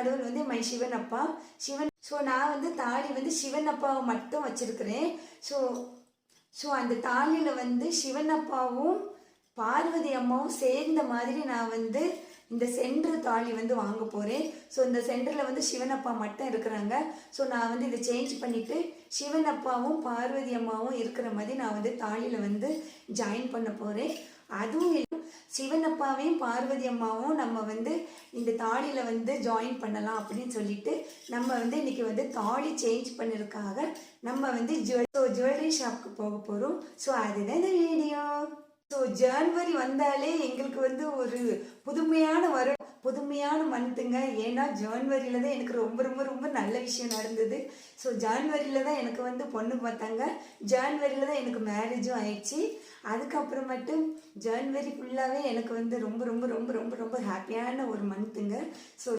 கடவுள் வந்து மை சிவன் அப்பா சிவன். ஸோ நான் வந்து தாலி வந்து சிவன் அப்பாவை மட்டும் வச்சிருக்கிறேன். ஸோ அந்த தாலியில் வந்து சிவன் அப்பாவும் பார்வதி அம்மாவும் சேர்ந்த மாதிரி நான் வந்து இந்த சென்டர் தாலி வந்து வாங்க போகிறேன். ஸோ இந்த சென்டரில் வந்து சிவன் அப்பா மட்டும் இருக்கிறாங்க. ஸோ நான் வந்து இதை சேஞ்ச் பண்ணிவிட்டு சிவன் அப்பாவும் பார்வதி அம்மாவும் இருக்கிற மாதிரி நான் வந்து தாலியில் வந்து ஜாயின் பண்ண போகிறேன். அதுவும் சிவன் அப்பாவையும் பார்வதி அம்மாவும் நம்ம வந்து இந்த தாலியில் வந்து ஜாயின் பண்ணலாம் அப்படின்னு சொல்லிட்டு நம்ம வந்து இன்னைக்கு வந்து தாலி சேஞ்ச் பண்ணிருக்காக நம்ம வந்து ஜுவல்லரி ஷாப்புக்கு போக போகிறோம். ஸோ அதுதான் இந்த வீடியோ. ஸோ ஜனவரி வந்தாலே எங்களுக்கு வந்து ஒரு புதுமையான மந்த்துங்க. ஏன்னா ஜனவரியில தான் எனக்கு ரொம்ப ரொம்ப ரொம்ப நல்ல விஷயம் நடந்தது. ஸோ ஜனவரியில தான் எனக்கு வந்து பொண்ணு பார்த்தாங்க. ஜனவரியில தான் எனக்கு மேரேஜும் ஆயிடுச்சு. அதுக்கப்புறமேட்டு ஜனவரி ஃபுல்லாகவே எனக்கு வந்து ரொம்ப ரொம்ப ரொம்ப ரொம்ப ரொம்ப ஹாப்பியான ஒரு மந்த்துங்க. ஸோ